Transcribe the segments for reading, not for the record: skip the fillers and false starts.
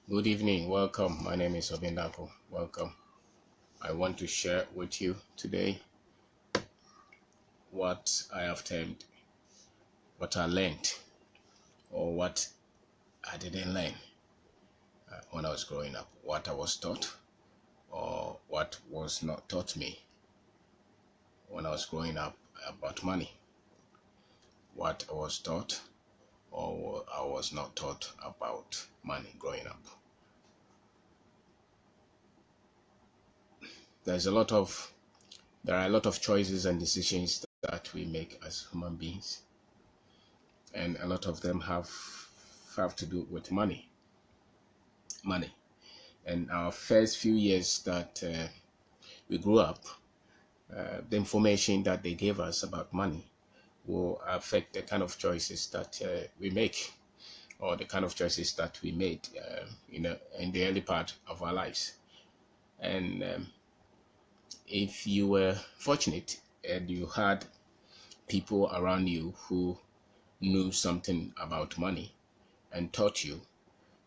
Good evening, welcome. My name is Obindako. Welcome. I want to share with you today what I have termed what I learned or what I didn't learn when I was growing up, what I was taught or what was not taught me when I was growing up about money, what I was taught or I was not taught about money growing up. There's a lot of there are a lot of choices and decisions that we make as human beings, and a lot of them have to do with money. And our first few years that we grew up, the information that they gave us about money will affect the kind of choices that we make, or the kind of choices that we made in the early part of our lives. And if you were fortunate and you had people around you who knew something about money and taught you,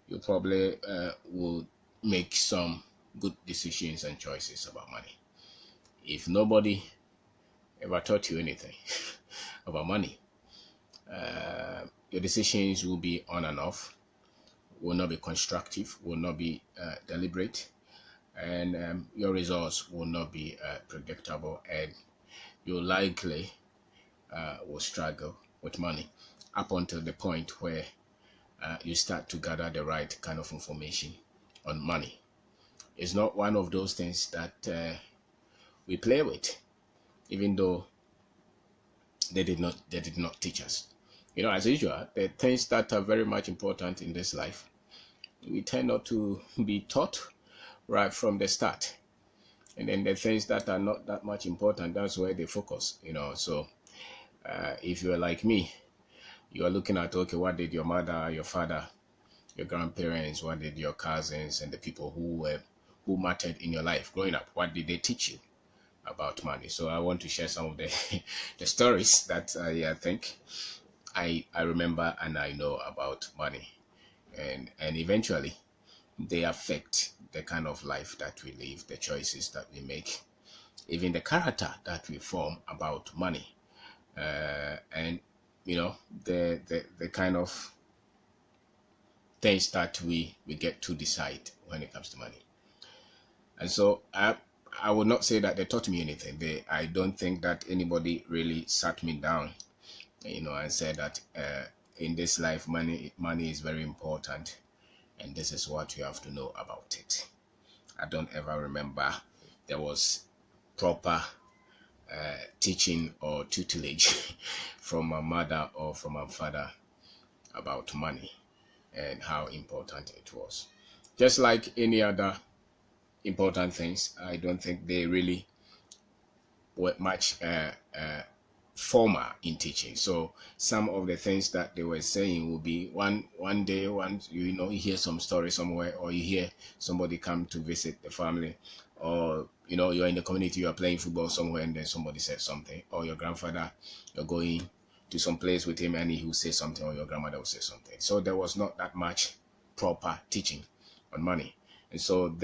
you probably will make some good decisions and choices about money. If nobody ever taught you anything about money, your decisions will be on and off, will not be constructive, will not be deliberate, and your results will not be predictable, and you likely will struggle with money up until the point where you start to gather the right kind of information on money. It's not one of those things that we play with, even though they did not teach us. As usual, the things that are very much important in this life, we tend not to be taught right from the start. And then the things that are not that much important, that's where they focus. So if you're like me, you are looking at, okay, what did your mother, your father, your grandparents, what did your cousins and the people who mattered in your life growing up, what did they teach you about money? So I want to share some of the the stories that I think I remember and I know about money, and eventually they affect the kind of life that we live, the choices that we make, even the character that we form about money, and the kind of things that we get to decide when it comes to money. And so I would not say that they taught me anything. I don't think that anybody really sat me down, and said that in this life, money is very important, and this is what you have to know about it. I don't ever remember there was proper teaching or tutelage from my mother or from my father about money and how important it was. Just like any other important things, I don't think they really were much formal in teaching. So some of the things that they were saying will be one day, you hear some story somewhere, or you hear somebody come to visit the family, or you're in the community, you're playing football somewhere, and then somebody said something, or your grandfather, you're going to some place with him and he will say something, or your grandmother will say something. So there was not that much proper teaching on money. And so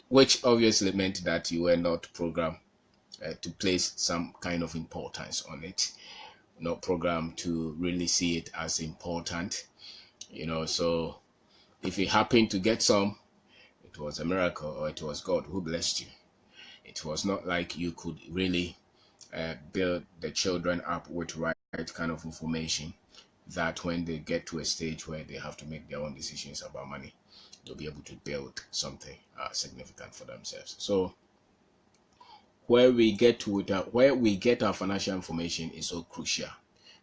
which obviously meant that you were not programmed to place some kind of importance on it, not programmed to really see it as important. So if you happen to get some, it was a miracle, or it was God who blessed you. It was not like you could really build the children up with right kind of information, that when they get to a stage where they have to make their own decisions about money, they'll be able to build something significant for themselves. So where we get our financial information is so crucial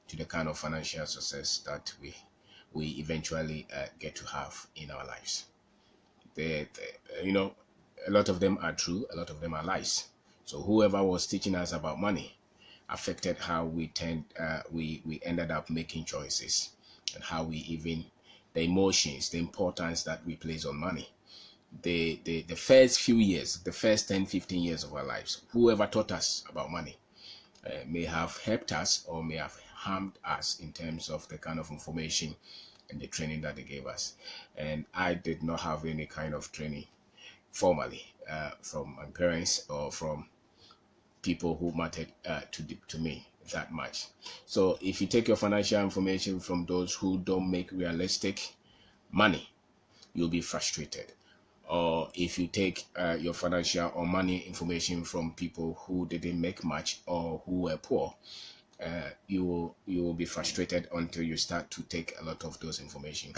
to the kind of financial success that we eventually get to have in our lives. A lot of them are true, a lot of them are lies. So whoever was teaching us about money affected how we ended up making choices, and how we even the emotions, the importance that we place on money. The first few years, the first 10, 15 years of our lives, whoever taught us about money may have helped us or may have harmed us in terms of the kind of information and the training that they gave us. And I did not have any kind of training formally from my parents or from people who mattered to me that much. So if you take your financial information from those who don't make realistic money, you'll be frustrated. Or if you take your financial or money information from people who didn't make much or who were poor, you will be frustrated until you start to take a lot of those information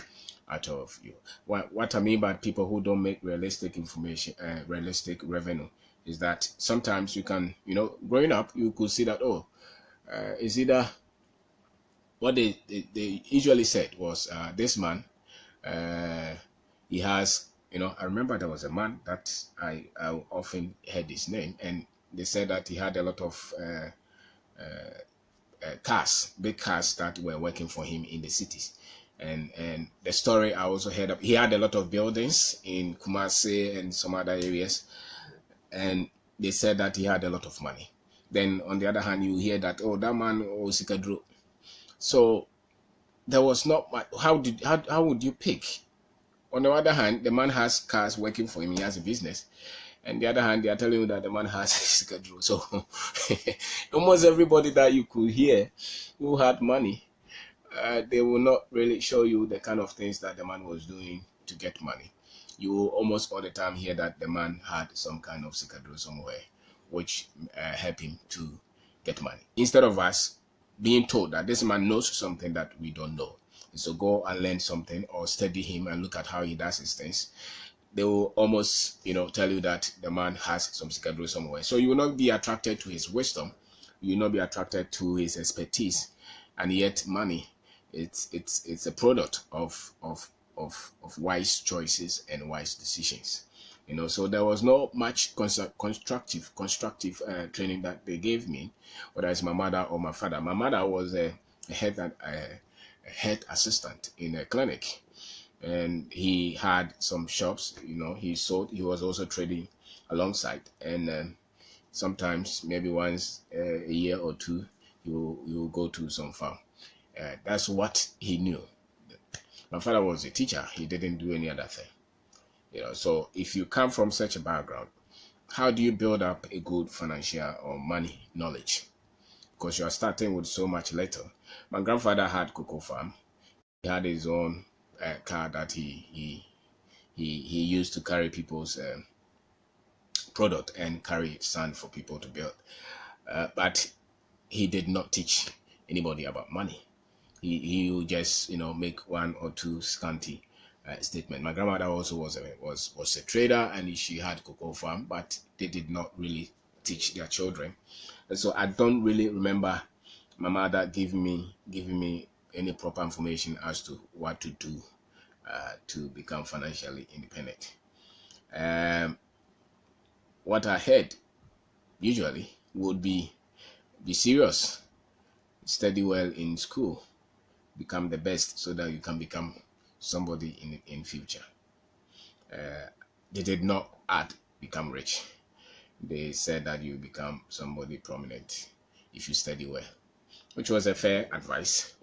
out of you. What I mean by people who don't make realistic information, realistic revenue, is that sometimes you can, growing up, you could see that, it's either what they usually said was, this man, uh, he has, I remember there was a man that I often heard his name, and they said that he had a lot of cars, big cars that were working for him in the cities. And the story I also heard of, he had a lot of buildings in Kumasi and some other areas, and they said that he had a lot of money. Then on the other hand, you hear that, that man was Sikadro. So there was not much. How would you pick? On the other hand, the man has cars working for him, he has a business. And the other hand, they are telling you that the man has schedule. So almost everybody that you could hear who had money, they will not really show you the kind of things that the man was doing to get money. You will almost all the time hear that the man had some kind of schedule somewhere, which helped him to get money. Instead of us being told that this man knows something that we don't know. So go and learn something or study him and look at how he does his things. They will almost, tell you that the man has some schedule somewhere. So you will not be attracted to his wisdom. You will not be attracted to his expertise. And yet money, it's a product of wise choices and wise decisions. So there was not much constructive training that they gave me, whether it's my mother or my father. My mother was a head assistant in a clinic, and he had some shops. He sold. He was also trading alongside, and sometimes maybe once a year or two, he will go to some farm. That's what he knew. My father was a teacher. He didn't do any other thing. So if you come from such a background, how do you build up a good financial or money knowledge? Because you are starting with so much little. My grandfather had cocoa farm. He had his own car that he used to carry people's product and carry sand for people to build. But he did not teach anybody about money. He would just make one or two scanty statement. My grandmother also was a trader, and she had cocoa farm, but they did not really teach their children. And so I don't really remember my mother giving me any proper information as to what to do to become financially independent. What I heard usually would be serious, study well in school, become the best so that you can become somebody in future. They did not add become rich. They said that you become somebody prominent if you study well, which was a fair advice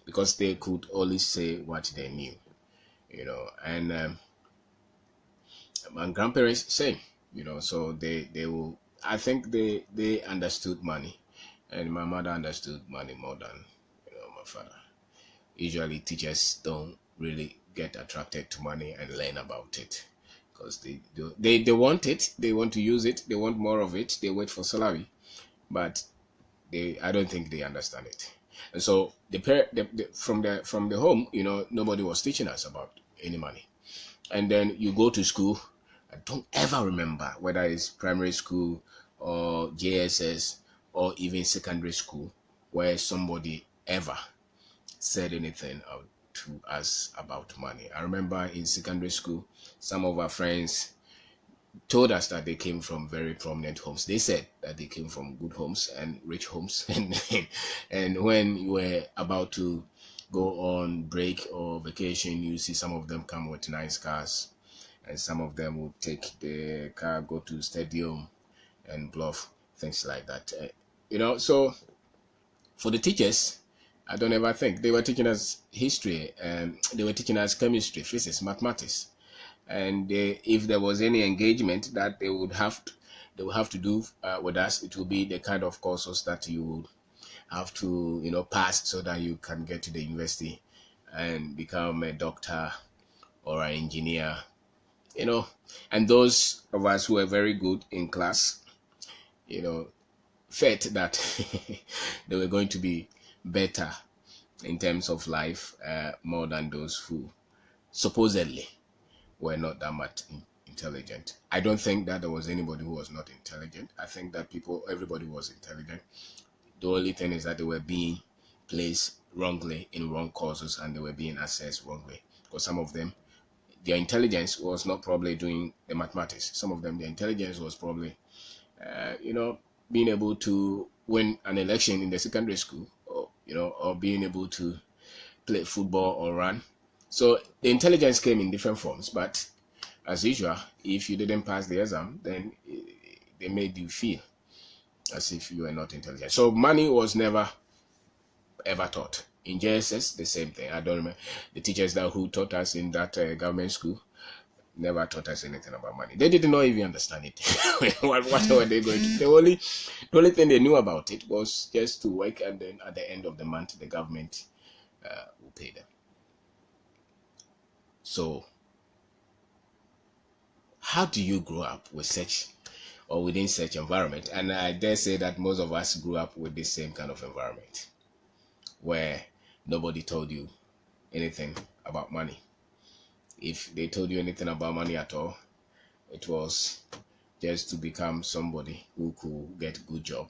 because they could only say what they knew, and my grandparents same, so they will, I think they understood money, and my mother understood money more than my father. Usually teachers don't really get attracted to money and learn about it because they want it, they want to use it, they want more of it, they wait for salary, but I don't think they understand it. And so from the home, nobody was teaching us about any money. And then you go to school. I don't ever remember whether it's primary school or JSS or even secondary school where somebody ever said anything to us about money. I remember in secondary school, some of our friends told us that they came from very prominent homes. They said that they came from good homes and rich homes. And when you were about to go on break or vacation, you see some of them come with nice cars, and some of them will take the car, go to stadium and bluff, things like that. So for the teachers, I don't ever think they were teaching us history, and they were teaching us chemistry, physics, mathematics, and if there was any engagement that they would have to do with us, it will be the kind of courses that you would have to pass so that you can get to the university and become a doctor or an engineer, and those of us who were very good in class, you know felt that they were going to be better in terms of life, more than those who supposedly were not that much intelligent. I don't think that there was anybody who was not intelligent. I think that everybody was intelligent. The only thing is that they were being placed wrongly in wrong causes, and they were being assessed wrongly. Because some of them, their intelligence was not probably doing the mathematics. Some of them, their intelligence was probably, being able to win an election in the secondary school, or being able to play football or run. So the intelligence came in different forms, but as usual, if you didn't pass the exam, then they made you feel as if you were not intelligent. So money was never ever taught. In JSS, the same thing. I don't remember the teachers who taught us in that government school never taught us anything about money. They did not even understand it. what were they going to? The only thing they knew about it was just to work, and then at the end of the month, the government will pay them. So, how do you grow up with such, or within such environment? And I dare say that most of us grew up with this same kind of environment, where nobody told you anything about money. If they told you anything about money at all, it was just to become somebody who could get a good job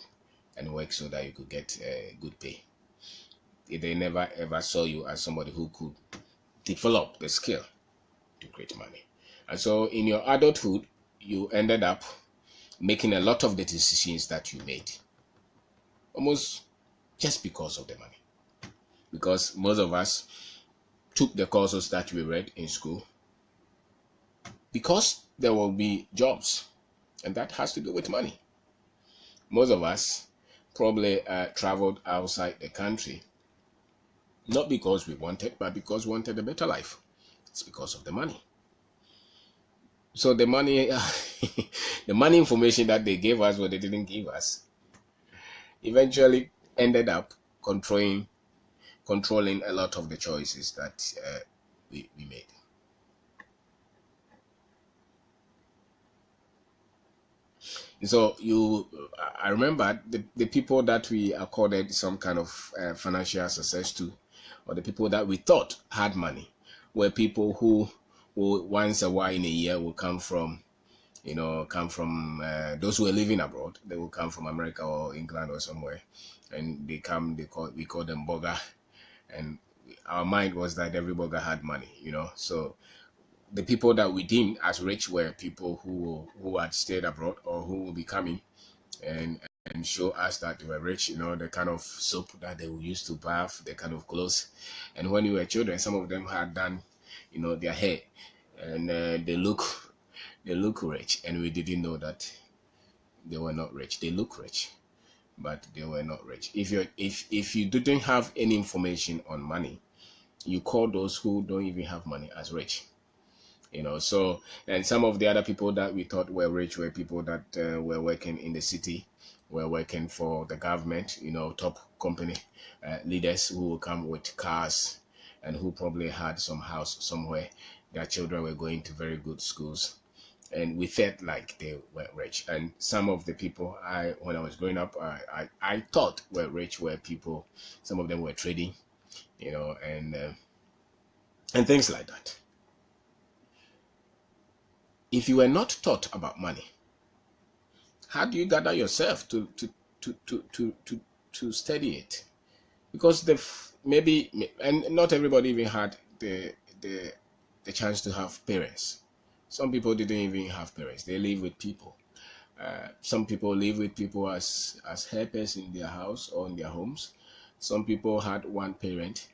and work so that you could get good pay. They never ever saw you as somebody who could develop the skill to create money. And so in your adulthood, you ended up making a lot of the decisions that you made, almost just because of the money. Because most of us took the courses that we read in school because there will be jobs, and that has to do with money. Most of us probably traveled outside the country, not because we wanted, but because we wanted a better life. It's because of the money. So the money, the money information that they gave us, or they didn't give us, eventually ended up controlling a lot of the choices that we made. So I remember the people that we accorded some kind of financial success to, or the people that we thought had money, were people who once a while in a year will come from those who are living abroad. They will come from America or England or somewhere, and we call them burger, and our mind was that every burger had money, so the people that we deemed as rich were people who had stayed abroad, or who will be coming and show us that they were rich, the kind of soap that they would use to bath, the kind of clothes. And when we were children, some of them had done their hair, and they look rich, and we didn't know that they were not rich. They look rich, but they were not rich. If you didn't have any information on money, you call those who don't even have money as rich. So, and some of the other people that we thought were rich were people that were working in the city, were working for the government, top company leaders who will come with cars, and who probably had some house somewhere. Their children were going to very good schools, and we felt like they were rich. And some of the people when I was growing up, I thought were rich were people, some of them were trading, and things like that. If you were not taught about money, how do you gather yourself to study it? Because maybe, and not everybody even had the chance to have parents. Some people didn't even have parents. They live with people. Some people live with people as helpers in their house or in their homes. Some people had one parent,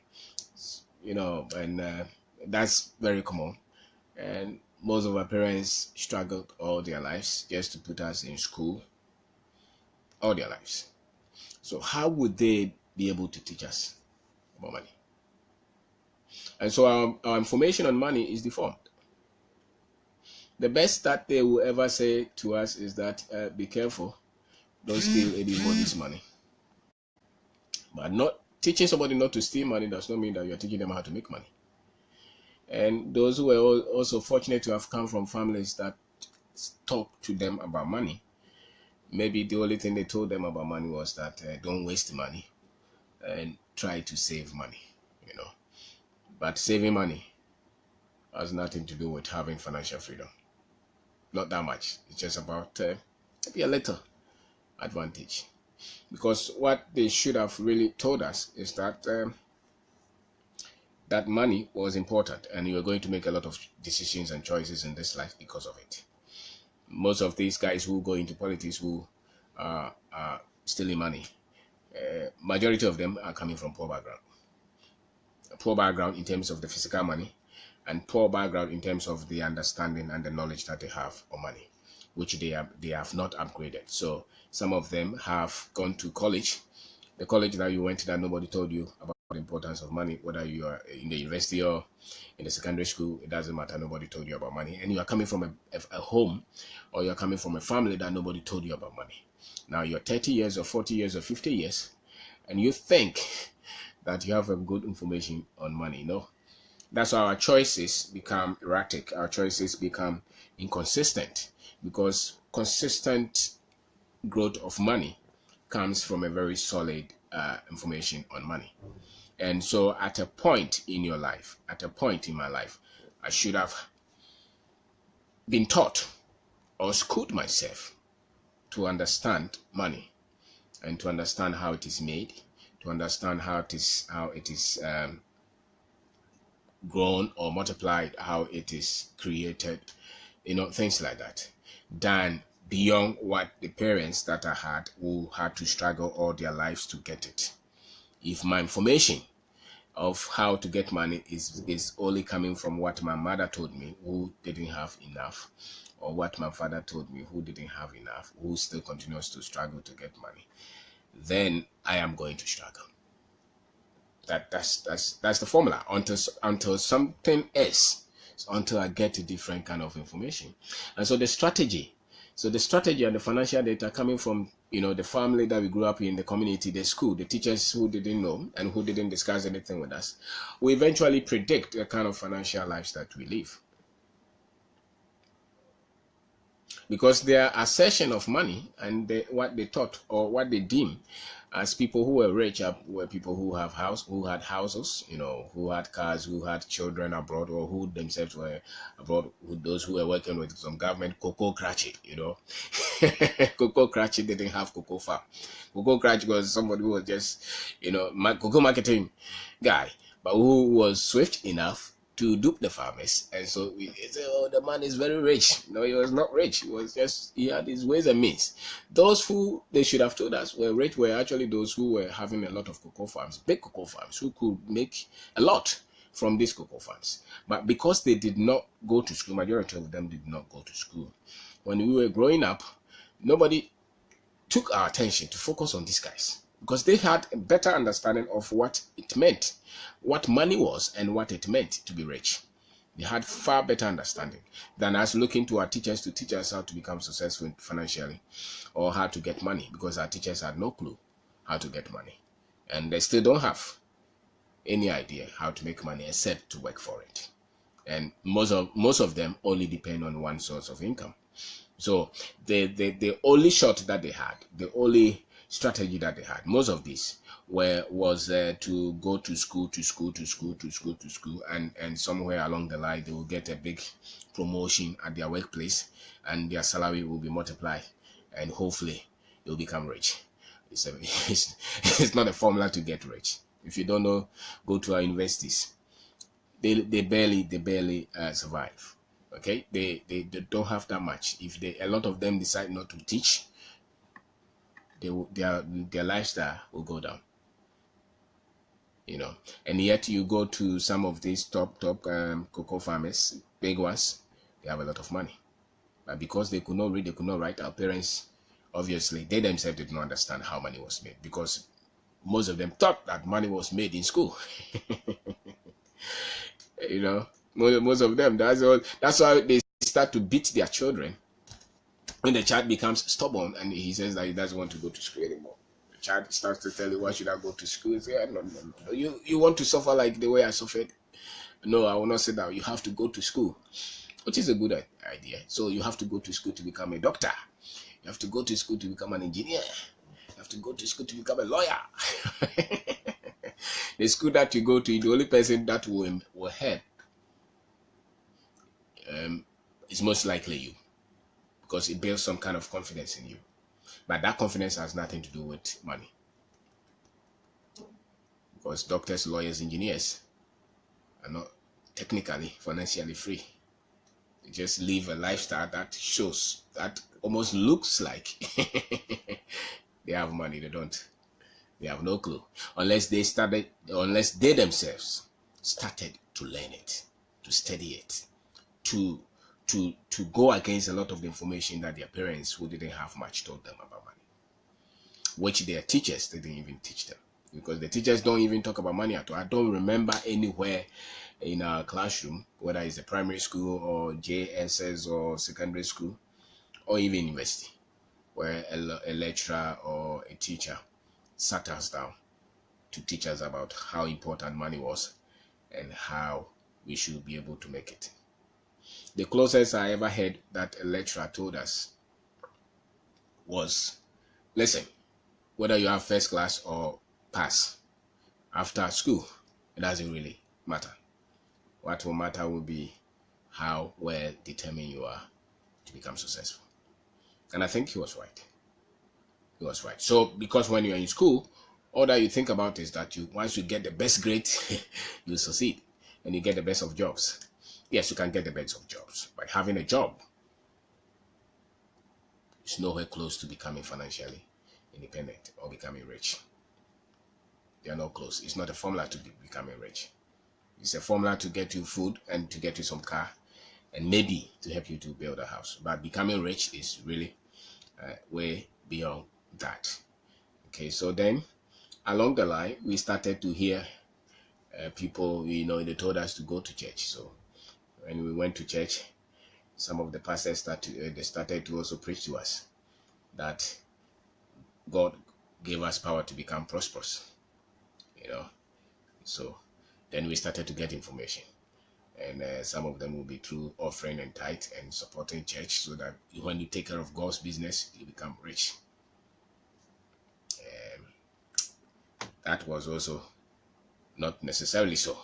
and that's very common. And most of our parents struggled all their lives just to put us in school, all their lives. So how would they be able to teach us? about money. And so our information on money is deformed. The best that they will ever say to us is that be careful, don't steal anybody's money. But not teaching somebody not to steal money does not mean that you're teaching them how to make money. And those who were also fortunate to have come from families that talk to them about money, maybe the only thing they told them about money was that don't waste money and try to save money, you know. But saving money has nothing to do with having financial freedom. Not that much. It's just about maybe a little advantage. Because what they should have really told us is that that money was important and you are going to make a lot of decisions and choices in this life because of it. Most of these guys who go into politics who are stealing money, majority of them are coming from poor background. Poor background in terms of the physical money, and poor background in terms of the understanding and the knowledge that they have on money, which they have not upgraded. So some of them have gone to college, the college that you went to that nobody told you about the importance of money, whether you are in the university or in the secondary school, it doesn't matter, nobody told you about money. And you are coming from a home, or you're coming from a family that nobody told you about money. Now you're 30 years or 40 years or 50 years, and you think that you have a good information on money. No, that's why our choices become erratic. Our choices become inconsistent, because consistent growth of money comes from a very solid information on money. And so at a point in your life, at a point in my life, I should have been taught or schooled myself to understand money and to understand how it is made, to understand how it is grown or multiplied, how it is created, things like that, than beyond what the parents that I had who had to struggle all their lives to get it. If my information of how to get money is only coming from what my mother told me, who didn't have enough, or what my father told me, who didn't have enough, who still continues to struggle to get money, then I am going to struggle. That's the formula until something else, until I get a different kind of information. And so the strategy and the financial data coming from the family that we grew up in, the community, the school, the teachers who didn't know and who didn't discuss anything with us, we eventually predict the kind of financial lives that we live. Because their assertion of money and what they thought or what they deem as people who were rich were people who had houses, who had cars, who had children abroad, or who themselves were abroad, those who were working with some government cocoa cratchit, Cocoa cratchit didn't have cocoa farm. Cocoa cratchit was somebody who was just, cocoa marketing guy, but who was swift enough to dupe the farmers. And so we say, oh, the man is very rich. No, he was not rich. He had his ways and means. Those who they should have told us were rich were actually those who were having a lot of cocoa farms, big cocoa farms, who could make a lot from these cocoa farms. But because they did not go to school, majority of them did not go to school. When we were growing up, nobody took our attention to focus on these guys, because they had a better understanding of what it meant, what money was, and what it meant to be rich. They had far better understanding than us looking to our teachers to teach us how to become successful financially or how to get money, because our teachers had no clue how to get money. And they still don't have any idea how to make money except to work for it. And most of them only depend on one source of income. So the only shot that they had, the only strategy that they had, most of these was to go to school, and somewhere along the line they will get a big promotion at their workplace, and their salary will be multiplied, and hopefully they'll become rich. It's not a formula to get rich. If you don't know, go to our universities. They barely survive. Okay, they don't have that much. If a lot of them decide not to teach, their lifestyle will go down. And yet you go to some of these top cocoa farmers, big ones, they have a lot of money. But because they could not read, they could not write, our parents, obviously, they themselves did not understand how money was made, because most of them thought that money was made in school. You know, most of them, that's why they start to beat their children when the child becomes stubborn and he says that he doesn't want to go to school anymore. The child starts to tell you, why should I go to school? You say, no. You want to suffer like the way I suffered? No, I will not say that. You have to go to school, which is a good idea. So you have to go to school to become a doctor. You have to go to school to become an engineer. You have to go to school to become a lawyer. The school that you go to, the only person that will help is most likely you, because it builds some kind of confidence in you. But that confidence has nothing to do with money. Because doctors, lawyers, engineers are not technically financially free. They just live a lifestyle that shows, that almost looks like they have money. They don't. They have no clue. Unless they themselves started to learn it, to study it, to go against a lot of the information that their parents, who didn't have much, told them about money, which their teachers didn't even teach them, because the teachers don't even talk about money at all. I don't remember anywhere in our classroom, whether it's a primary school or JSS or secondary school or even university, where a lecturer or a teacher sat us down to teach us about how important money was and how we should be able to make it. The closest I ever heard that a lecturer told us was, listen, whether you have first class or pass after school, it doesn't really matter. What will matter will be how well determined you are to become successful. And I think he was right. He was right. So, because when you're in school, all that you think about is that once you get the best grade, you succeed and you get the best of jobs. Yes, you can get the best of jobs, but having a job is nowhere close to becoming financially independent or becoming rich. They are not close. It's not a formula to becoming rich. It's a formula to get you food and to get you some car and maybe to help you to build a house. But becoming rich is really way beyond that. Okay, so then along the line, we started to hear people, they told us to go to church. So when we went to church, some of the pastors started to also preach to us that God gave us power to become prosperous. So then we started to get information, and some of them will be through offering and tithe and supporting church, so that when you take care of God's business, you become rich. That was also not necessarily so.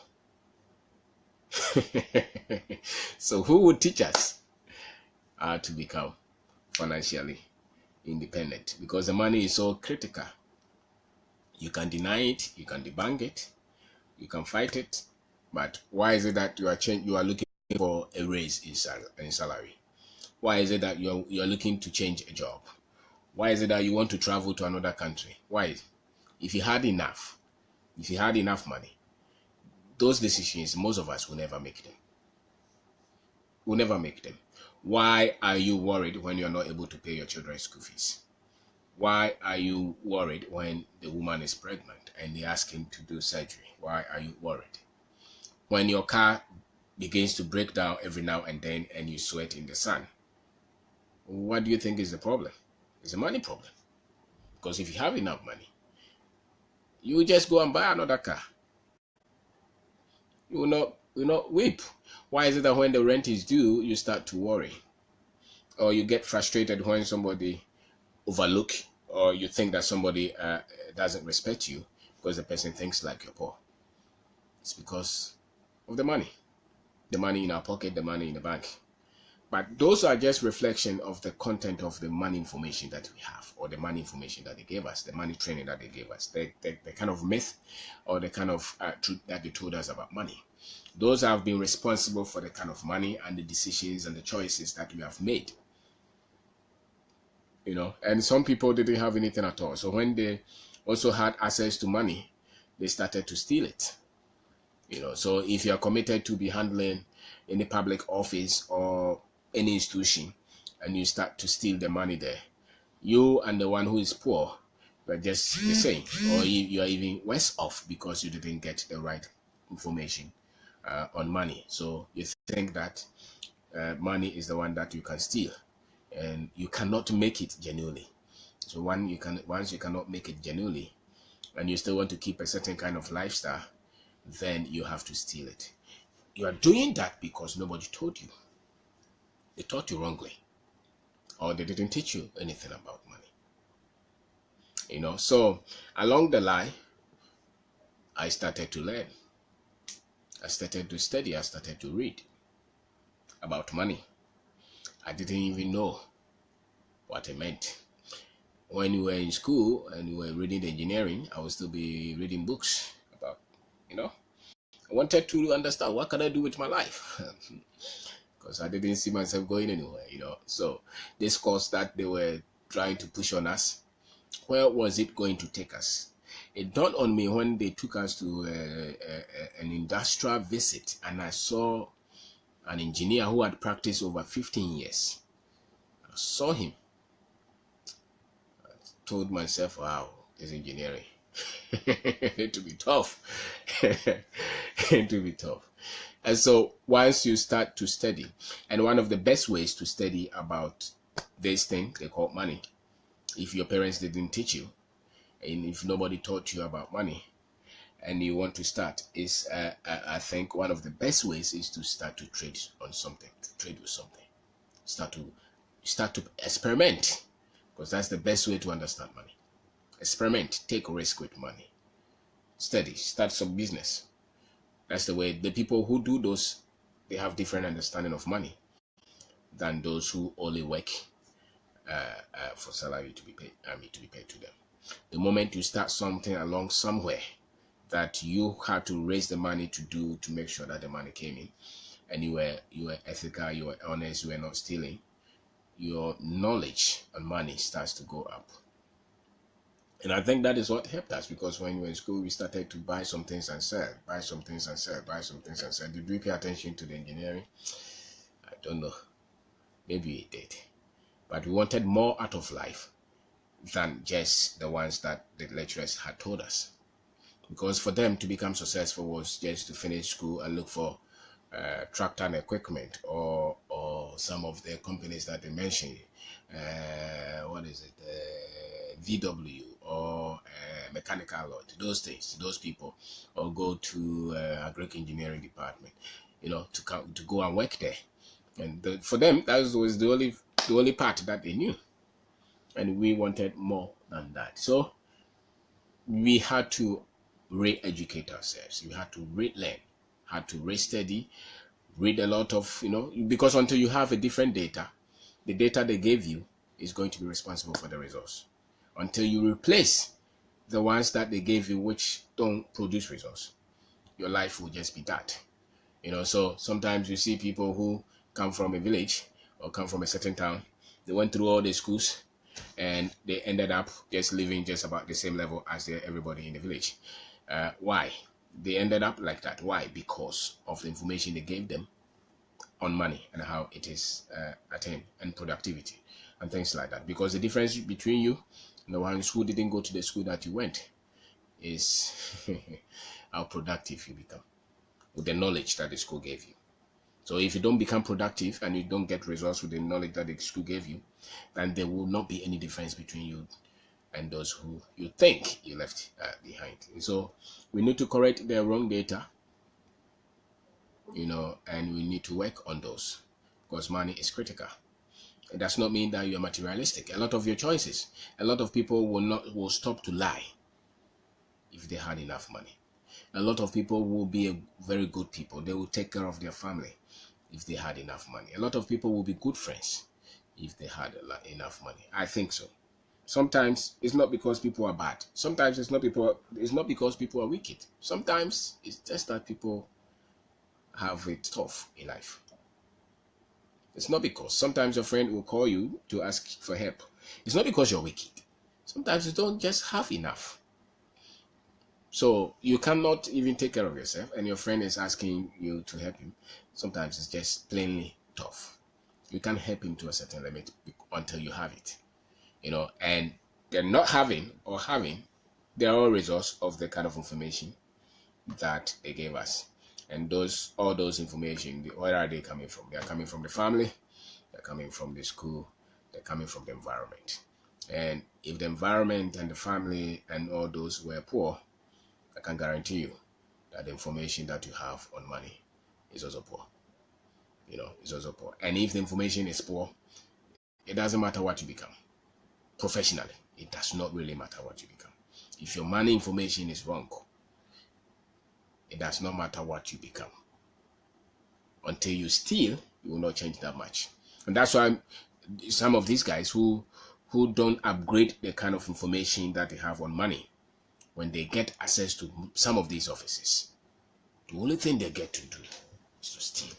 So who would teach us how to become financially independent? Because the money is so critical. You can deny it, you can debunk it, you can fight it, but why is it that you are looking for a raise in salary? Why is it that you are looking to change a job? Why is it that you want to travel to another country? Why? If you had enough money, those decisions, most of us will never make them. We'll never make them. Why are you worried when you're not able to pay your children's school fees? Why are you worried when the woman is pregnant and they ask him to do surgery? Why are you worried? When your car begins to break down every now and then and you sweat in the sun, what do you think is the problem? It's a money problem. Because if you have enough money, you will just go and buy another car. You will not weep. Why is it that when the rent is due, you start to worry? Or you get frustrated when somebody overlook, or you think that somebody doesn't respect you because the person thinks like you're poor? It's because of the money in our pocket, the money in the bank. But those are just reflection of the content of the money information that we have, or the money information that they gave us, the money training that they gave us, the kind of myth or the kind of truth that they told us about money. Those have been responsible for the kind of money and the decisions and the choices that we have made. And some people didn't have anything at all. So when they also had access to money, they started to steal it. So if you are committed to be handling any public office or any institution and you start to steal the money there, you and the one who is poor you are just the same, or you are even worse off because you didn't get the right information on money. So you think that money is the one that you can steal, and you cannot make it genuinely. So once you cannot make it genuinely, and you still want to keep a certain kind of lifestyle, then you have to steal it. You are doing that because nobody told you. They taught you wrongly, or they didn't teach you anything about money. So along the line, I started to learn. I started to study. I started to read about money. I didn't even know what it meant. When you were in school and you were reading engineering, I would still be reading books about, I wanted to understand what can I do with my life. Because I didn't see myself going anywhere, So this course that they were trying to push on us, where was it going to take us? It dawned on me when they took us to an industrial visit, and I saw an engineer who had practiced over 15 years. I saw him. I told myself, wow, this engineering. It will be tough. It will be tough. And so once you start to study, and one of the best ways to study about this thing they call money, if your parents didn't teach you, and if nobody taught you about money, and you want to start, is I think one of the best ways is to start to trade on something, to trade with something. Start to experiment, because that's the best way to understand money. Experiment, take risk with money, study, start some business. That's the way. The people who do those, they have different understanding of money than those who only work for salary to be paid. To be paid to them. The moment you start something along somewhere that you had to raise the money to make sure that the money came in, and you were ethical, you were honest, you were not stealing, your knowledge on money starts to go up. And I think that is what helped us, because when we were in school, we started to buy some things and sell, buy some things and sell, buy some things and sell. Did we pay attention to the engineering? I don't know. Maybe we did. But we wanted more out of life than just the ones that the lecturers had told us. Because for them to become successful was just to finish school and look for tractor and equipment, or some of the companies that they mentioned. What is it? VW, or mechanical lot, those things, those people, or go to agric engineering department, to go and work there. And for them, that was the only part that they knew. And we wanted more than that. So we had to re-educate ourselves. We had to re-learn, had to re-study, read a lot of, because until you have a different data, the data they gave you is going to be responsible for the results. Until you replace the ones that they gave you which don't produce results, your life will just be that. So sometimes you see people who come from a village or come from a certain town, they went through all the schools and they ended up just living just about the same level as everybody in the village. Why? They ended up like that. Why? Because of the information they gave them on money and how it is attained, and productivity and things like that. Because the difference between you and the ones who didn't go to the school that you went is how productive you become with the knowledge that the school gave you. So if you don't become productive and you don't get results with the knowledge that the school gave you, then there will not be any difference between you and those who you think you left behind. And so we need to correct the wrong data, and we need to work on those, because money is critical. It does not mean that you're materialistic. A lot of your choices, a lot of people will stop to lie if they had enough money. A lot of people will be very good people. They will take care of their family if they had enough money. A lot of people will be good friends if they had enough money. I think so. Sometimes it's not because people are bad. Sometimes it's not because people are wicked. Sometimes it's just that people have it tough in life. It's not because sometimes your friend will call you to ask for help. It's not because you're wicked. Sometimes you don't just have enough. So you cannot even take care of yourself, and your friend is asking you to help him. Sometimes it's just plainly tough. You can't help him to a certain limit until you have it. And They're not having or having, they're all results of the kind of information that they gave us. And all those information, where are they coming from? They are coming from the family, they're coming from the school, they're coming from the environment. And if the environment and the family and all those were poor, I can guarantee you that the information that you have on money is also poor. It's also poor. And if the information is poor, it doesn't matter what you become. Professionally, it does not really matter what you become. If your money information is wrong, it does not matter what you become. Until you steal, you will not change that much. And that's why some of these guys who don't upgrade the kind of information that they have on money, when they get access to some of these offices, the only thing they get to do is to steal.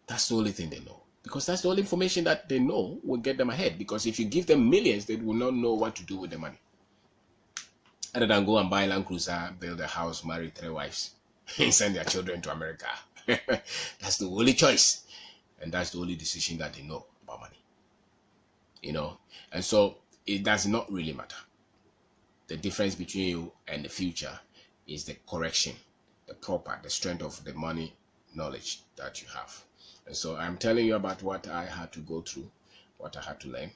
That's the only thing they know. Because that's the only information that they know will get them ahead. Because if you give them millions, they will not know what to do with the money. Other than go and buy Land Cruiser, build a house, marry 3 wives, and send their children to America. That's the only choice. And that's the only decision that they know about money. And so it does not really matter. The difference between you and the future is the correction, the strength of the money knowledge that you have. And so I'm telling you about what I had to go through, what I had to learn,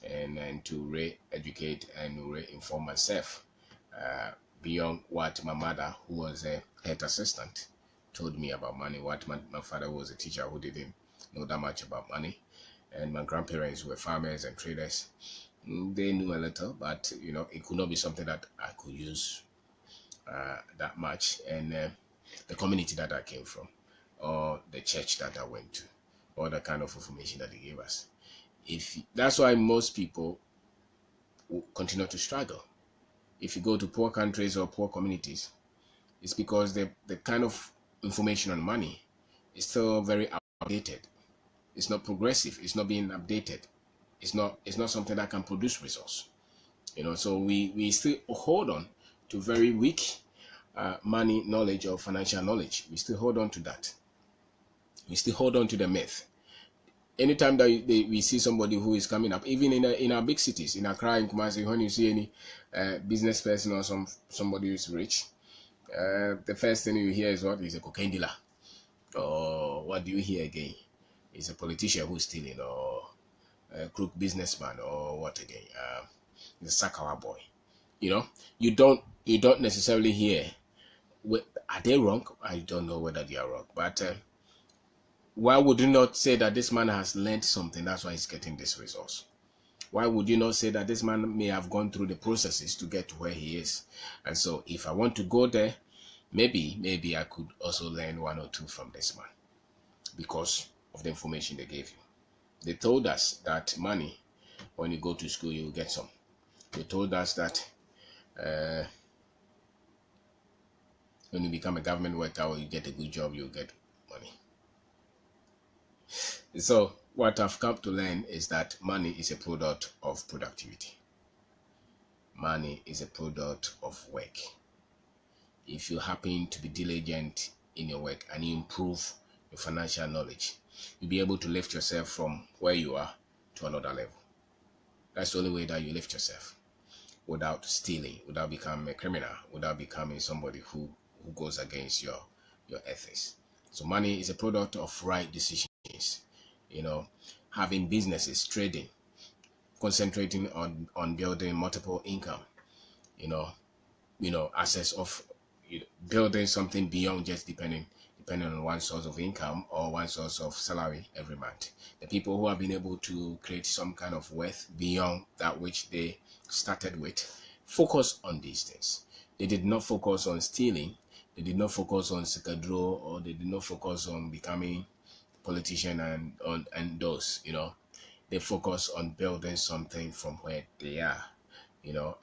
and to re-educate and re-inform myself beyond what my mother, who was a head assistant, told me about money, what my father was a teacher who didn't know that much about money, and my grandparents were farmers and traders. They knew a little, but it could not be something that I could use that much. And the community that I came from, or the church that I went to, or the kind of information that they gave us. That's why most people will continue to struggle. If you go to poor countries or poor communities, it's because the kind of information on money is still very outdated. It's not progressive. It's not being updated. It's not something that can produce results. So we still hold on to very weak money knowledge or financial knowledge. We still hold on to that. We still hold on to the myth. Anytime that we see somebody who is coming up, even in our big cities, in Accra, in Kumasi, when you see any business person or somebody who is rich, the first thing you hear is what is a cocaine dealer, or what do you hear again? It's a politician who's stealing, or a crook businessman, or what again? The Sakawa boy. You don't necessarily hear. Are they wrong? I don't know whether they are wrong, but why would you not say that this man has learned something? That's why he's getting this resource. Why would you not say that this man may have gone through the processes to get to where he is? And so if I want to go there, maybe I could also learn 1 or 2 from this man, because of the information they gave you. They told us that money, when you go to school, you will get some. They told us that when you become a government worker or you get a good job, you'll get money. So what I've come to learn is that money is a product of productivity. Money is a product of work. If you happen to be diligent in your work and you improve your financial knowledge, you'll be able to lift yourself from where you are to another level. That's the only way that you lift yourself, without stealing, without becoming a criminal, without becoming somebody who goes against your ethics. So money is a product of right decisions. Having businesses, trading, concentrating on building multiple income, access of building something beyond just depending on one source of income or one source of salary every month. The people who have been able to create some kind of wealth beyond that which they started with focus on these things. They did not focus on stealing. They did not focus on sikadro, or they did not focus on becoming politician and those. They focus on building something from where they are,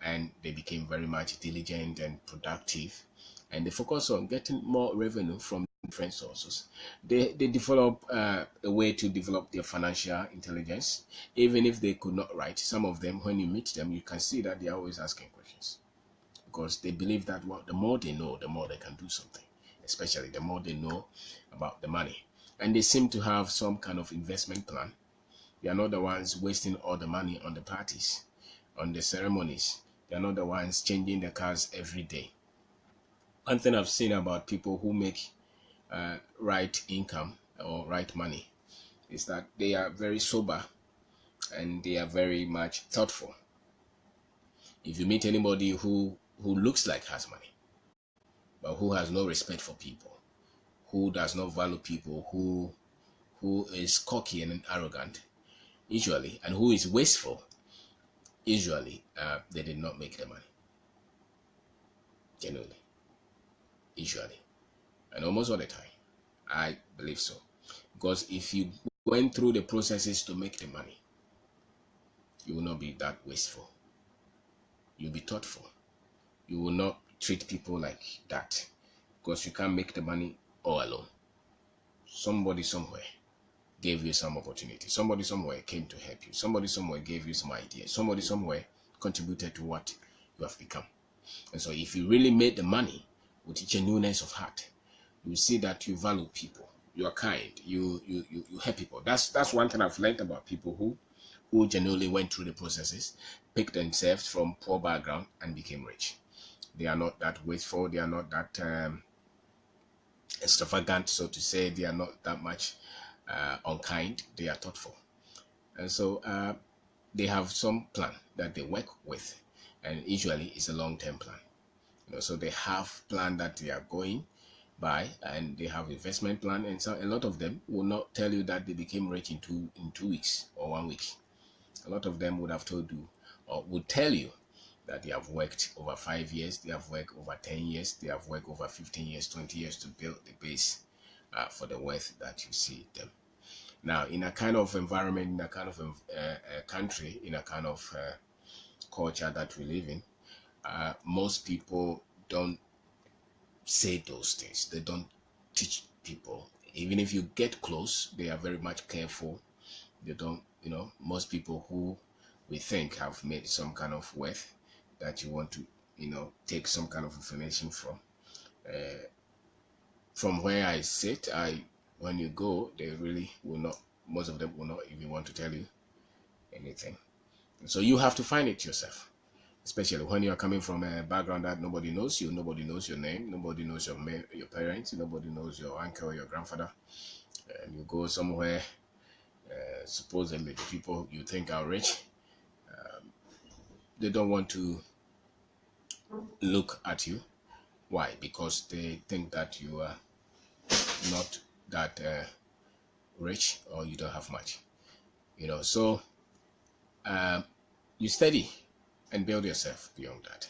and they became very much diligent and productive, and they focus on getting more revenue from different sources. They develop a way to develop their financial intelligence. Even if they could not write, some of them, when you meet them, you can see that they are always asking questions, because they believe that the more they know, the more they can do something, especially the more they know about the money. And they seem to have some kind of investment plan They are not the ones wasting all the money on the parties, on the ceremonies. They are not the ones changing the cars every day. One thing I've seen about people who make right income or right money is that they are very sober and they are very much thoughtful. If you meet anybody who looks like has money, but who has no respect for people, who does not value people, who is cocky and arrogant, usually, and who is wasteful, usually, they did not make the money. Genuinely, usually, and almost all the time, I believe so. Because if you went through the processes to make the money, you will not be that wasteful. You'll be thoughtful. You will not treat people like that, because you can't make the money all alone. Somebody somewhere gave you some opportunity. Somebody somewhere came to help you. Somebody somewhere gave you some ideas. Somebody somewhere contributed to what you have become. And so if you really made the money with genuineness of heart, you see that you value people. You are kind. You help people. That's one thing I've learned about people who genuinely went through the processes, picked themselves from poor background and became rich. They are not that wasteful. They are not that extravagant, so to say. They are not that much unkind. They are thoughtful. And so they have some plan that they work with, and usually it's a long-term plan. So they have plan that they are going by, and they have investment plan, and so a lot of them will not tell you that they became rich in 2 weeks or 1 week. A lot of them would have told you or would tell you that they have worked over 5 years, they have worked over 10 years, they have worked over 15 years, 20 years to build the base for the wealth that you see them. Now, in a kind of environment, in a kind of country, in a kind of culture that we live in, most people don't say those things. They don't teach people. Even if you get close, they are very much careful. They don't, most people who we think have made some kind of wealth that you want to, take some kind of information from where I sit, when you go, they really will not, most of them will not even want to tell you anything. So you have to find it yourself, especially when you are coming from a background that nobody knows you, nobody knows your name, nobody knows your parents, nobody knows your uncle or your grandfather, and you go somewhere, supposedly the people you think are rich, they don't want to look at you. Why? Because they think that you are not that rich, or you don't have much. So you study and build yourself beyond that,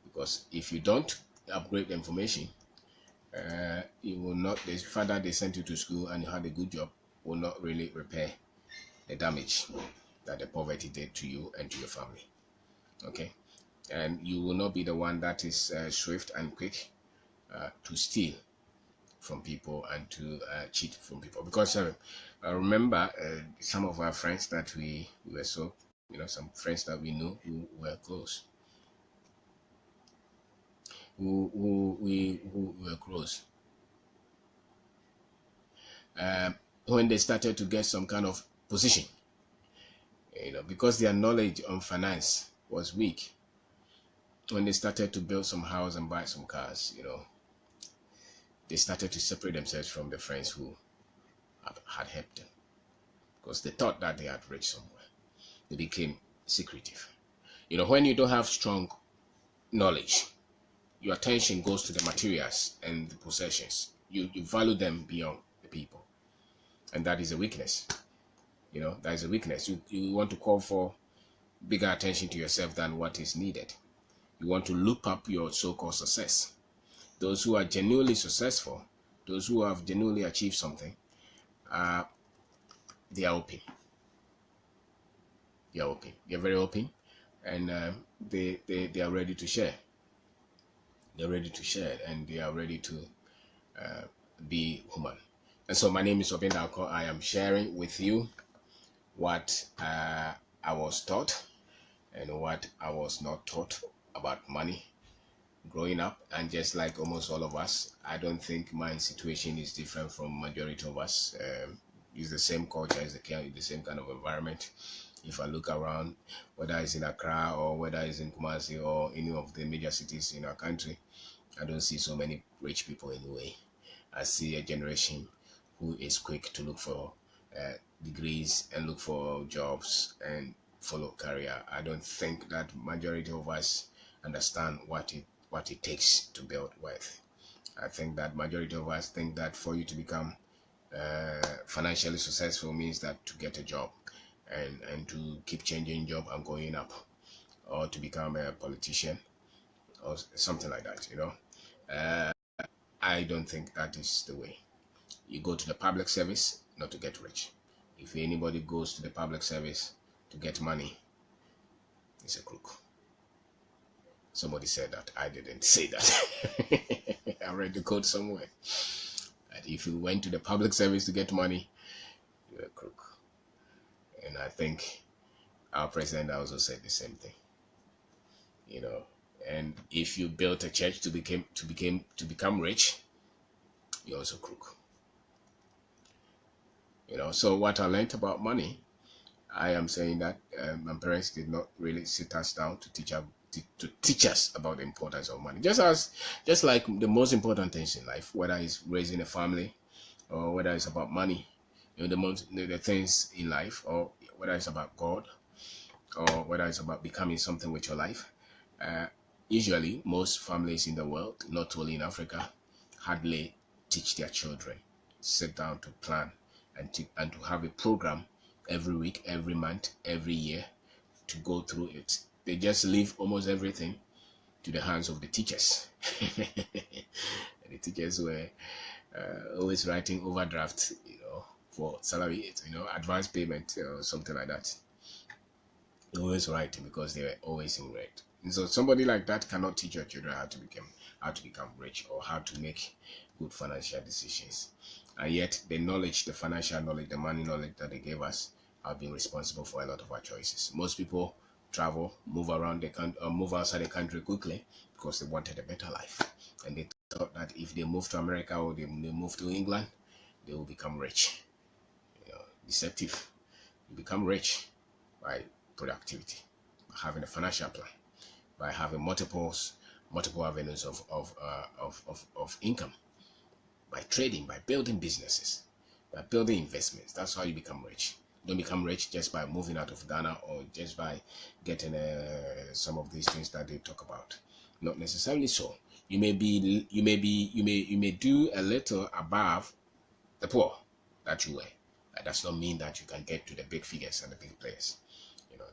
because if you don't upgrade the information, you will not, the father they sent you to school and you had a good job will not really repair the damage that the poverty did to you and to your family. Okay, and you will not be the one that is swift and quick to steal from people and to cheat from people. Because I remember some of our friends that we were so, some friends that we knew who were close, who were close. When they started to get some kind of position, because their knowledge on finance was weak, when they started to build some house and buy some cars, they started to separate themselves from the friends who had helped them, because they thought that they had reached somewhere. They became secretive. When you don't have strong knowledge, your attention goes to the materials and the possessions. You value them beyond the people, and that is a weakness. That is a weakness. You want to call for bigger attention to yourself than what is needed. You want to look up your so-called success. Those who are genuinely successful, those who have genuinely achieved something, they are open. They are open. They are very open, and they are ready to share. They're ready to share, and they are ready to be human. And so my name is Kwabena. I am sharing with you what I was taught and what I was not taught about money growing up. And just like almost all of us, I don't think my situation is different from majority of us. It's the same culture, it's the same kind of environment. If I look around, whether it's in Accra or whether it's in Kumasi or any of the major cities in our country, I don't see so many rich people anyway. I see a generation who is quick to look for degrees and look for jobs and follow career. I don't think that majority of us understand what it takes to build wealth. I think that majority of us think that for you to become financially successful means that to get a job and to keep changing job and going up, or to become a politician or something like that. I don't think that is the way. You go to the public service not to get rich. If anybody goes to the public service to get money, it's a crook. Somebody said that. I didn't say that. I read the quote somewhere. That if you went to the public service to get money, you're a crook. And I think our president also said the same thing. And if you built a church to become rich, you're also crook. So what I learned about money, I am saying that my parents did not really sit us down to teach us about the importance of money. Just like the most important things in life, whether it's raising a family or whether it's about money, the things in life, or whether it's about God, or whether it's about becoming something with your life. Usually, most families in the world, not only in Africa, hardly teach their children, sit down to plan and to have a program every week, every month, every year to go through it. They just leave almost everything to the hands of the teachers. The teachers were always writing overdraft, for salary, advance payment or something like that. Always writing because they were always in red. And so somebody like that cannot teach your children how to become rich or how to make good financial decisions. And yet the financial knowledge, the money knowledge that they gave us have been responsible for a lot of our choices. Most people travel, move around the country, or move outside the country quickly because they wanted a better life. And they thought that if they move to America or they move to England, they will become rich. Deceptive. You become rich by productivity, by having a financial plan, by having multiple avenues of income, by trading, by building businesses, by building investments. That's how you become rich. You don't become rich just by moving out of Ghana or just by getting some of these things that they talk about. Not necessarily so. You may do a little above the poor that you were. That does not mean that you can get to the big figures and the big players.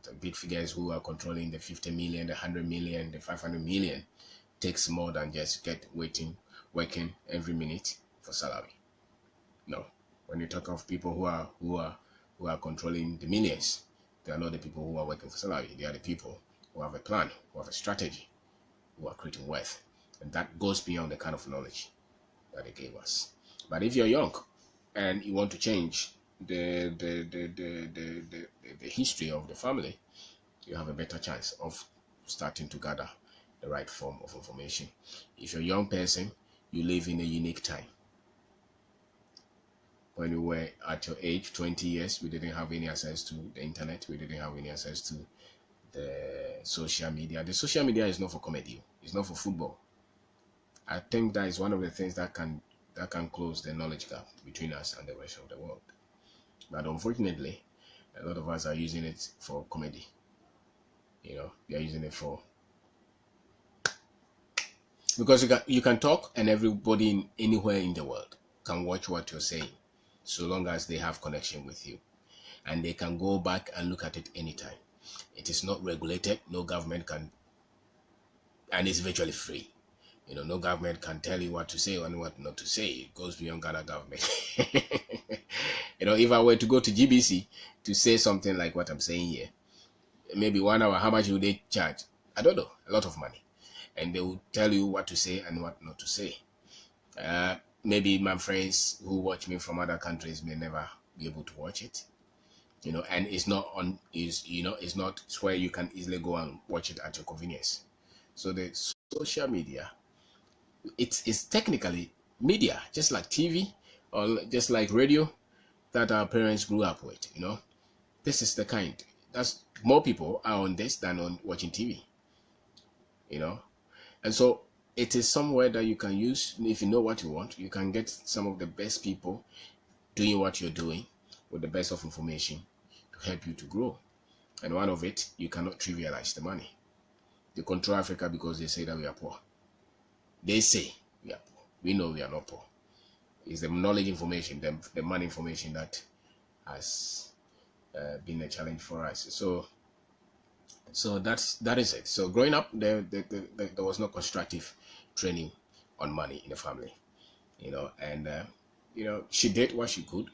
The big figures who are controlling the 50 million, the 100 million, the 500 million takes more than just working every minute for salary. No, when you talk of people who are controlling the millions, they are not the people who are working for salary. They are the people who have a plan, who have a strategy, who are creating wealth, and that goes beyond the kind of knowledge that they gave us. But if you're young and you want to change the history of the family, you have a better chance of starting to gather the right form of information. If you're a young person, you live in a unique time. When you were at your age, 20 years, we didn't have any access to the internet. We didn't have any access to the social media. The social media is not for comedy. It's not for football. I think that is one of the things that can close the knowledge gap between us and the rest of the world. But unfortunately, a lot of us are using it for comedy. They are using it for, because you can talk and everybody anywhere in the world can watch what you're saying, so long as they have connection with you, and they can go back and look at it anytime. It is not regulated. No government can, and it's virtually free. No government can tell you what to say and what not to say. It goes beyond Ghana government. If I were to go to GBC to say something like what I'm saying here, maybe 1 hour, how much would they charge? I don't know, a lot of money. And they will tell you what to say and what not to say. Maybe my friends who watch me from other countries may never be able to watch it. And it's not it's not where you can easily go and watch it at your convenience. So the social media, it's technically media, just like TV or just like radio. that our parents grew up with. This is the kind. That's more people are on this than on watching TV. And so it is somewhere that you can use. If you know what you want, you can get some of the best people doing what you're doing with the best of information to help you to grow. And one of it, you cannot trivialize the money. They control Africa because they say that we are poor. They say we are poor. We know we are not poor. It's the knowledge information, the money information that has been a challenge for us. So that is it. So growing up, there was no constructive training on money in the family, and she did what she could,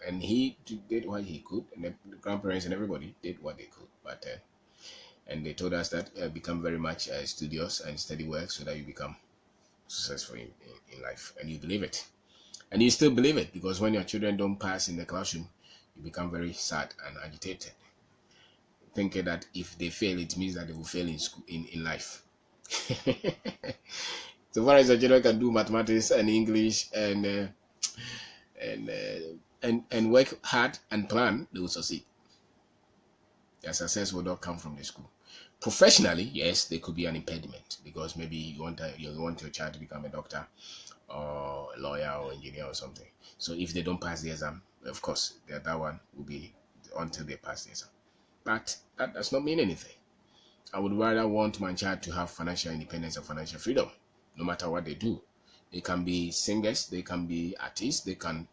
and he did what he could, and the grandparents and everybody did what they could, but and they told us that become very much studious and study well so that you become successful in life, and you believe it, and you still believe it, because when your children don't pass in the classroom, you become very sad and agitated, thinking that if they fail, it means that they will fail in school, in life. So far as the children can do mathematics and English and work hard and plan, they will succeed. Their success will not come from the school. Professionally, yes, there could be an impediment, because maybe you want your child to become a doctor or a lawyer or engineer or something. So if they don't pass the exam, of course, that one will be until they pass the exam. But that does not mean anything. I would rather want my child to have financial independence and financial freedom, no matter what they do. They can be singers, they can be artists, they can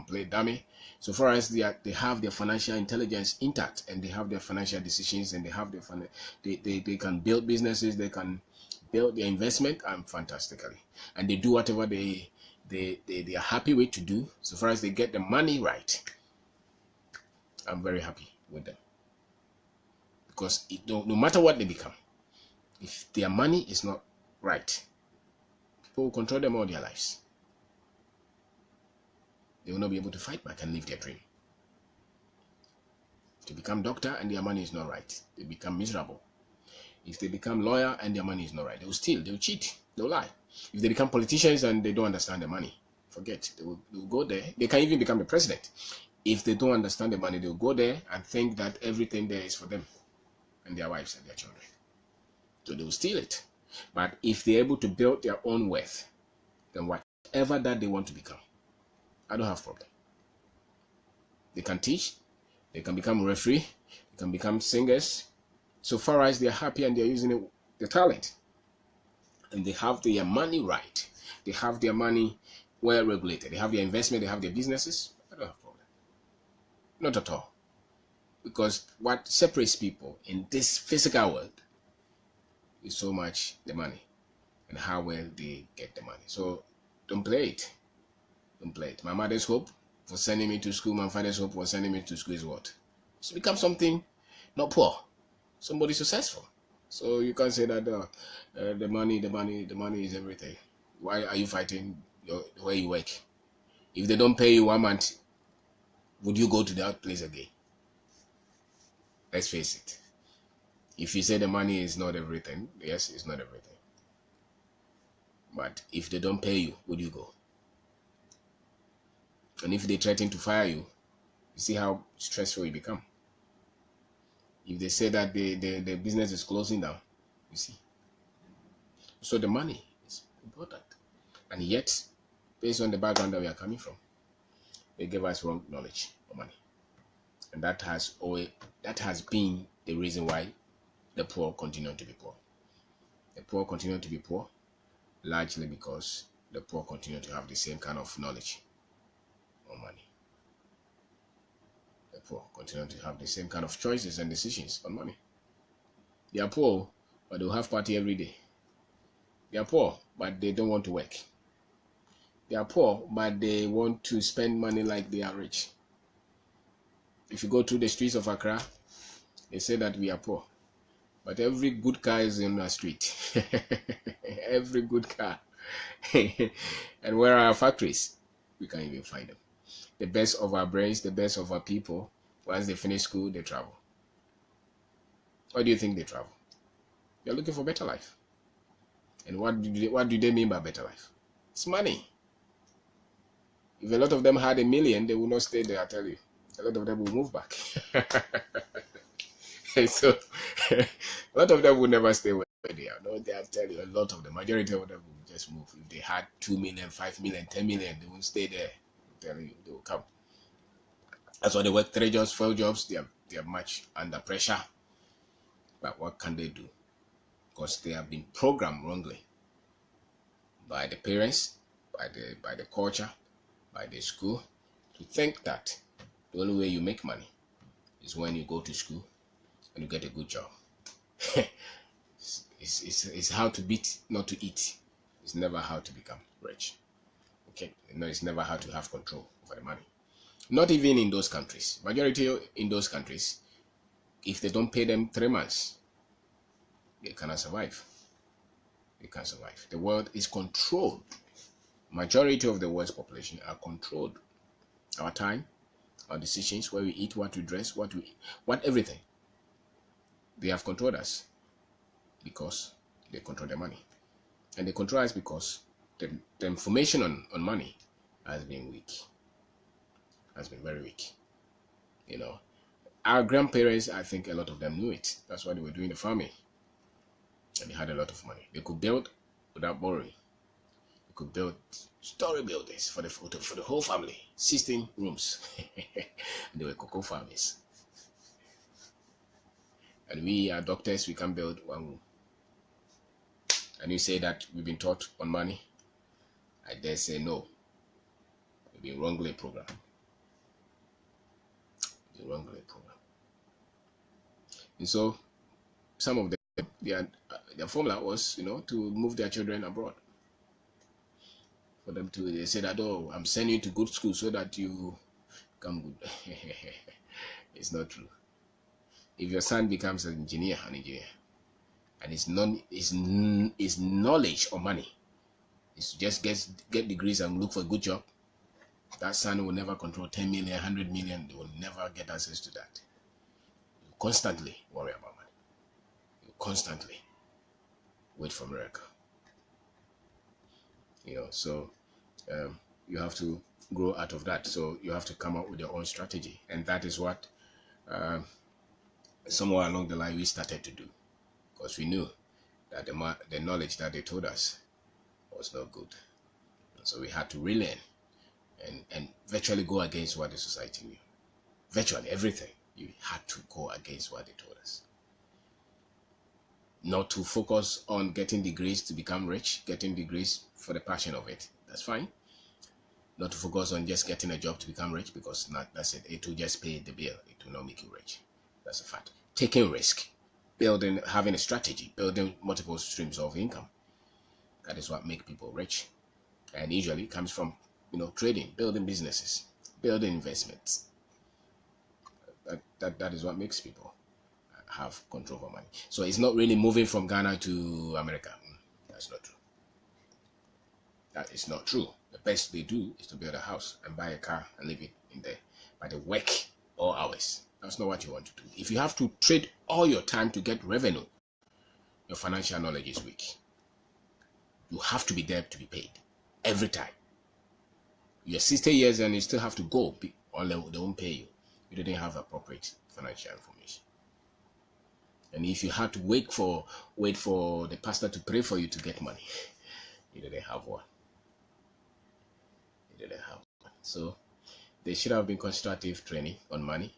play dummy. So far as they have their financial intelligence intact, and they have their financial decisions, and they have their they can build businesses, they can build their investment, fantastically, and they do whatever they are happy with to do. So far as they get the money right, I'm very happy with them. Because no matter what they become, if their money is not right, people will control them all their lives. They will not be able to fight back and live their dream. If they become doctor and their money is not right, they become miserable. If they become lawyer and their money is not right, they will steal, they will cheat, they will lie. If they become politicians and they don't understand the money, forget. They will go there. They can even become the president. If they don't understand the money, they will go there and think that everything there is for them and their wives and their children. So they will steal it. But if they're able to build their own wealth, then whatever that they want to become, I don't have problem. They can teach, they can become referee, they can become singers, so far as they're happy and they're using the talent. And they have their money right. They have their money well regulated. They have their investment, they have their businesses. I don't have problem. Not at all. Because what separates people in this physical world is so much the money and how well they get the money. So don't play it. Don't play it. My mother's hope for sending me to school, my father's hope for sending me to school is what? To become something not poor, somebody successful. So you can't say that the money is everything. Why are you fighting where you work? If they don't pay you 1 month, would you go to that place again? Let's face it. If you say the money is not everything, yes, it's not everything. But if they don't pay you, would you go? And if they threaten to fire you, you see how stressful you become. If they say that the business is closing down, you see. So the money is important. And yet, based on the background that we are coming from, they give us wrong knowledge of money. And that has been the reason why the poor continue to be poor. The poor continue to be poor largely because the poor continue to have the same kind of knowledge on money. The poor continue to have the same kind of choices and decisions on money. They are poor, but they'll have party every day. They are poor, but they don't want to work. They are poor, but they want to spend money like they are rich. If you go through the streets of Accra, they say that we are poor. But every good car is in the street. Every good car. And where are our factories? We can't even find them. The best of our brains, the best of our people, once they finish school, they travel. Why do you think they travel? They're looking for better life. And what do they mean by better life? It's money. If a lot of them had 1 million, they will not stay there, I tell you. A lot of them will move back. And so a lot of them will never stay where they are. No, I tell you, a lot of the majority of them will just move. If they had 2 million, 5 million, 10 million, they won't stay there. I'm telling you, they will come. That's why they work 3 jobs, 4 jobs. They are much under pressure. But what can they do? Because they have been programmed wrongly by the parents, by the culture, by the school, to think that the only way you make money is when you go to school and you get a good job. It's how to beat, not to eat. It's never how to become rich. Okay, no, it's never how to have control over the money. Not even in those countries. Majority in those countries, if they don't pay them 3 months, they cannot survive. They can't survive. The world is controlled. Majority of the world's population are controlled. Our time, our decisions, where we eat, what we dress, what everything. They have controlled us because they control the money. And they control us because the information on money has been weak. Has been very weak. You know, our grandparents, I think a lot of them knew it. That's why they were doing the farming. And they had a lot of money. They could build without borrowing. They could build story buildings for the whole family. 16 rooms. They were cocoa farmers. And we are doctors, we can build 1 room. And you say that we've been taught on money? I dare say no. We've been wrongly programmed. And so some of them, their formula was, to move their children abroad. For them to, they say that, oh, I'm sending you to good school so that you become good. It's not true. If your son becomes an engineer, and his knowledge or money is to just get degrees and look for a good job, that son will never control 10 million, 100 million. They will never get access to that. You constantly worry about money. You constantly wait for miracle. So you have to grow out of that. So you have to come up with your own strategy, and that is what somewhere along the line we started to do, because we knew that the knowledge that they told us was not good. And so we had to relearn and virtually go against what the society knew. Virtually everything, you had to go against what they told us. Not to focus on getting degrees to become rich, getting degrees for the passion of it. That's fine. Not to focus on just getting a job to become rich, because that's it. It will just pay the bill. It will not make you rich. That's a fact. Taking risk, having a strategy, building multiple streams of income. That is what makes people rich. And usually it comes from, trading, building businesses, building investments. That is what makes people have control over money. So it's not really moving from Ghana to America. That's not true. That is not true. The best they do is to build a house and buy a car and live it in there. But they work all hours. That's not what you want to do. If you have to trade all your time to get revenue, your financial knowledge is weak. You have to be there to be paid every time. You're 60 years and you still have to go, or they won't pay you. You didn't have appropriate financial information. And if you had to wait for the pastor to pray for you to get money, you didn't have one. So they should have been constructive training on money,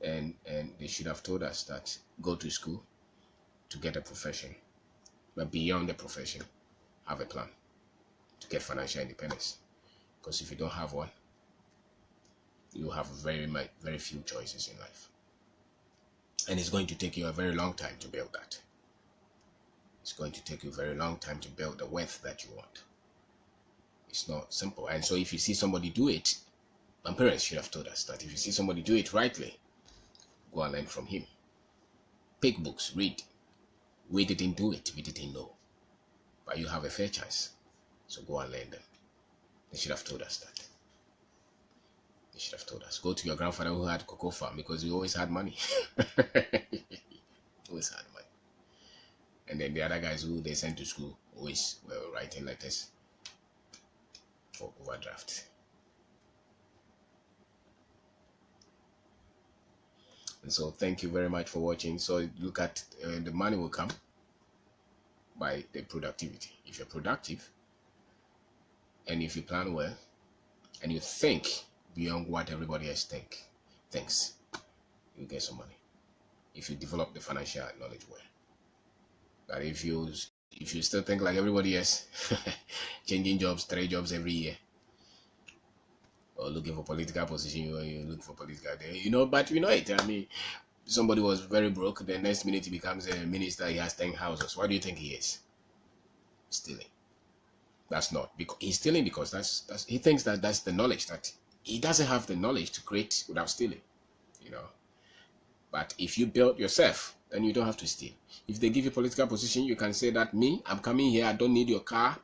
and they should have told us that go to school to get a profession, but beyond the profession, have a plan to get financial independence. Because if you don't have one, you have very few choices in life, and it's going to take you a very long time to build that. It's going to take you a very long time to build the wealth that you want. It's not simple. And so if you see somebody do it, my parents should have told us that if you see somebody do it rightly, go and learn from him. Pick books, read. We didn't do it, we didn't know. But you have a fair chance. So go and learn them. They should have told us that. They should have told us. Go to your grandfather who had cocoa farm, because he always had money. Always had money. And then the other guys who they sent to school always were writing letters for overdraft. And so thank you very much for watching. So look at the money will come by the productivity. If you're productive and if you plan well and you think beyond what everybody else thinks, you get some money. If you develop the financial knowledge well. But if you still think like everybody else, changing jobs, 3 jobs every year, or looking for political position, you look for political, but you know it. I mean, somebody was very broke, the next minute he becomes a minister, he has 10 houses. What do you think he is? Stealing. That's not, because he's stealing because that's he thinks that that's the knowledge, that he doesn't have the knowledge to create without stealing, But if you build yourself, then you don't have to steal. If they give you political position, you can say that I'm coming here, I don't need your car,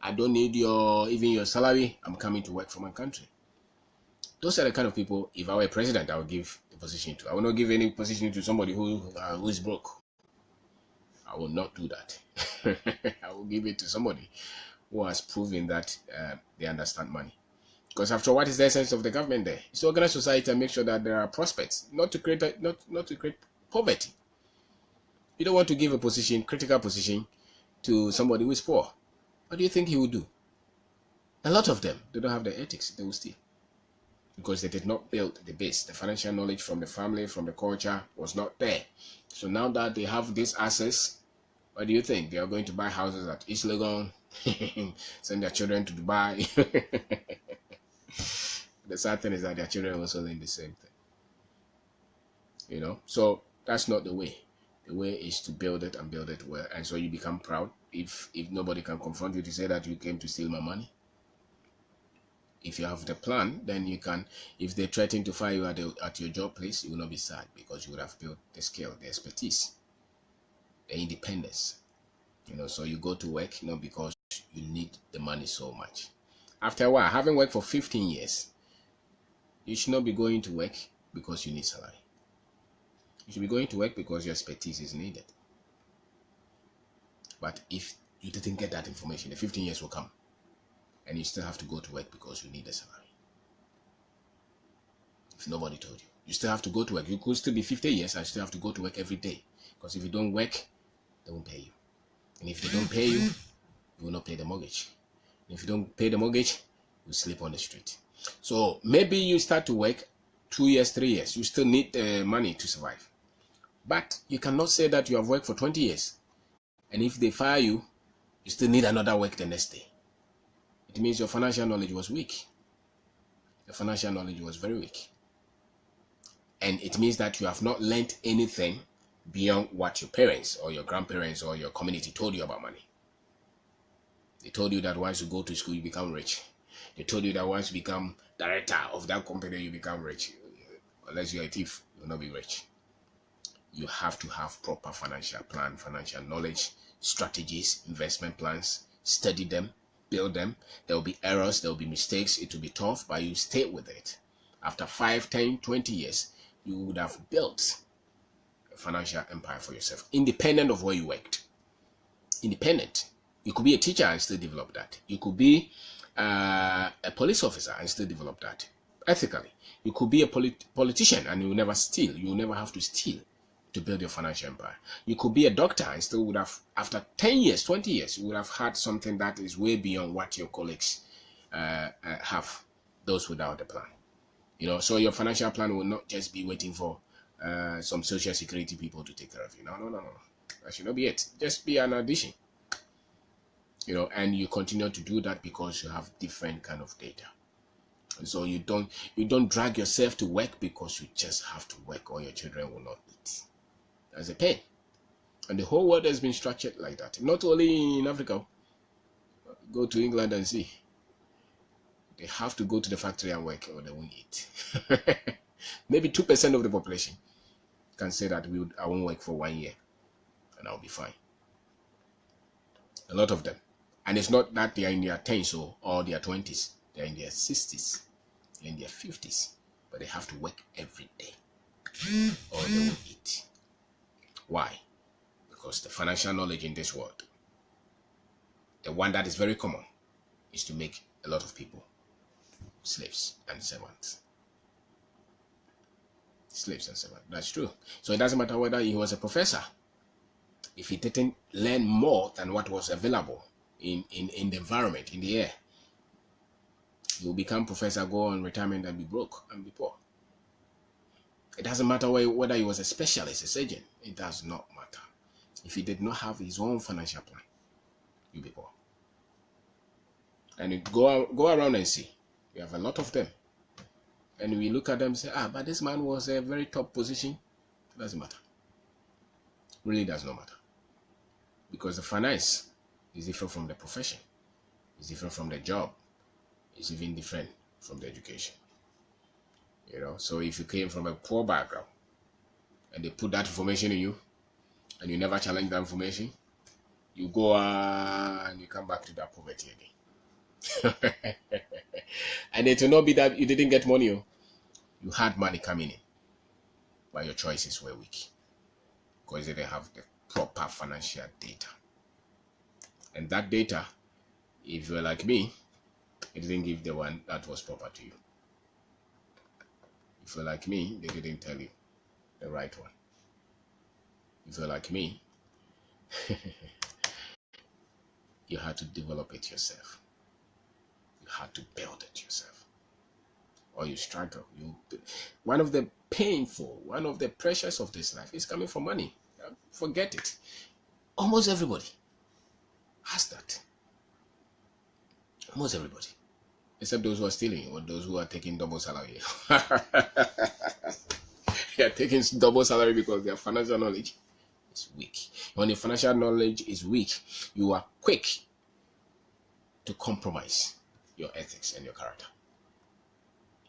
I don't need even your salary, I'm coming to work for my country. Those are the kind of people, if I were president, I would give the position to. I will not give any position to somebody who is broke. I will not do that. I will give it to somebody who has proven that they understand money. Because after all, what is the essence of the government there? It's to organize society and make sure that there are prospects, not to create poverty. You don't want to give a position, critical position, to somebody who is poor. What do you think he will do? A lot of them, they don't have the ethics, they will steal. Because they did not build the base. The financial knowledge from the family, from the culture was not there. So now that they have this access, what do you think? They are going to buy houses at East Legon, send their children to Dubai. The sad thing is that their children are also doing the same thing. So that's not the way. The way is to build it and build it well. And so you become proud if nobody can confront you to say that you came to steal my money. If you have the plan, then you can. If they threaten to fire you at your job place, you will not be sad because you would have built the skill, the expertise, the independence. So you go to work not because you need the money so much. After a while, having worked for 15 years, you should not be going to work because you need salary. You should be going to work because your expertise is needed. But if you didn't get that information, the 15 years will come. And you still have to go to work because you need a salary. If nobody told you, you still have to go to work. You could still be 50 years and still have to go to work every day. Because if you don't work, they won't pay you. And if they don't pay you, you will not pay the mortgage. And if you don't pay the mortgage, you sleep on the street. So maybe you start to work 2 years, 3 years. You still need the money to survive. But you cannot say that you have worked for 20 years. And if they fire you, you still need another work the next day. It means your financial knowledge was weak. The financial knowledge was very weak. And it means that you have not learned anything beyond what your parents or your grandparents or your community told you about money. They told you that once you go to school, you become rich. They told you that once you become director of that company, you become rich. Unless you're a thief, you will not be rich. You have to have proper financial plan, financial knowledge, strategies, investment plans, study them, build them. There will be errors, there will be mistakes, it will be tough, but you stay with it. After 5, 10, 20 years, you would have built a financial empire for yourself, independent of where you worked. Independent. You could be a teacher and still develop that. You could be a police officer and still develop that. Ethically. You could be a politician and you will never steal. You will never have to steal to build your financial empire. You could be a doctor and still would have, after 10 years, 20 years, you would have had something that is way beyond what your colleagues have, those without a plan. So your financial plan will not just be waiting for some social security people to take care of you. No. That should not be it. Just be an addition. And you continue to do that because you have different kind of data. And so you don't drag yourself to work because you just have to work or your children will not eat. That's a pain. And the whole world has been structured like that. Not only in Africa. Go to England and see. They have to go to the factory and work or they won't eat. Maybe 2% of the population can say that I won't work for 1 year and I'll be fine. A lot of them. And it's not that they are in their 10s or their 20s. They are in their 60s, in their 50s. But they have to work every day or they won't eat. Why? Because the financial knowledge in this world, the one that is very common, is to make a lot of people slaves and servants. Slaves and servants. That's true. So it doesn't matter whether he was a professor. If he didn't learn more than what was available in the environment, in the air, he will become professor, go on retirement and be broke and be poor. It doesn't matter whether he was a specialist, a surgeon. It does not matter. If he did not have his own financial plan, you'll be poor. And you go around and see. We have a lot of them. And we look at them and say, but this man was a very top position. It doesn't matter. Really does not matter. Because the finance is different from the profession. It's different from the job. It's even different from the education. You know, so if you came from a poor background and they put that information in you and you never challenge that information, you go and you come back to that poverty again. And it will not be that you didn't get money. You had money coming in, but your choices were weak because they didn't have the proper financial data. And that data, if you're like me, it didn't give the one that was proper to you. If you're like me, they didn't tell you the right one. If you're like me, you had to develop it yourself. You had to build it yourself. Or you struggle. One of the pressures of this life is coming from money. Forget it. Almost everybody has that. Almost everybody. Except those who are stealing or those who are taking double salary. They are taking double salary because their financial knowledge is weak. When your financial knowledge is weak, you are quick to compromise your ethics and your character.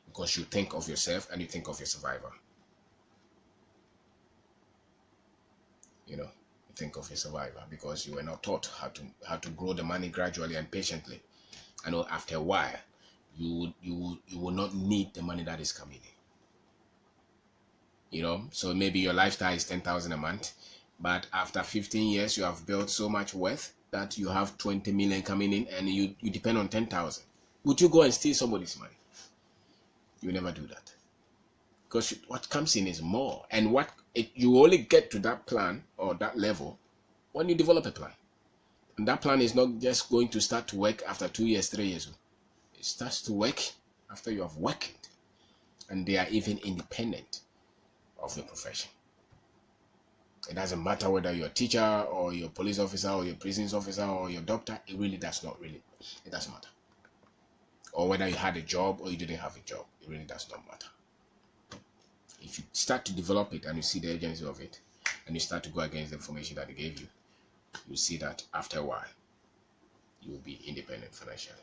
Because you think of yourself and you think of your survival. You know, you think of your survival because you were not taught how to grow the money gradually and patiently. I know after a while, you will not need the money that is coming in. You know, so maybe your lifestyle is 10,000 a month, but after 15 years, you have built so much wealth that you have 20 million coming in and you depend on 10,000. Would you go and steal somebody's money? You never do that. Because what comes in is more. And you only get to that plan or that level when you develop a plan. And that plan is not just going to start to work after 2 years, 3 years. It starts to work after you have worked. And they are even independent of the profession. It doesn't matter whether you're a teacher or you're a police officer or you're a prisons officer or you're a doctor. It really does not really. It doesn't matter. Or whether you had a job or you didn't have a job. It really does not matter. If you start to develop it and you see the urgency of it and you start to go against the information that they gave you, you see that after a while, you will be independent financially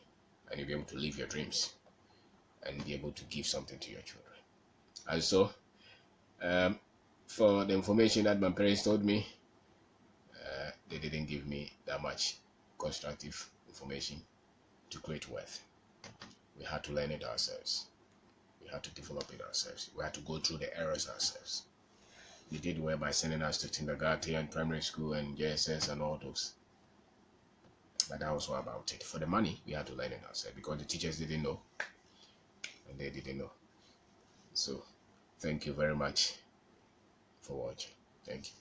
and you'll be able to live your dreams and be able to give something to your children. Also, for the information that my parents told me, they didn't give me that much constructive information to create wealth. We had to learn it ourselves. We had to develop it ourselves. We had to go through the errors ourselves. They did well by sending us to kindergarten and primary school and JSS and all those. But that was all about it. For the money, we had to learn it ourselves because the teachers didn't know and they didn't know. So, thank you very much for watching. Thank you.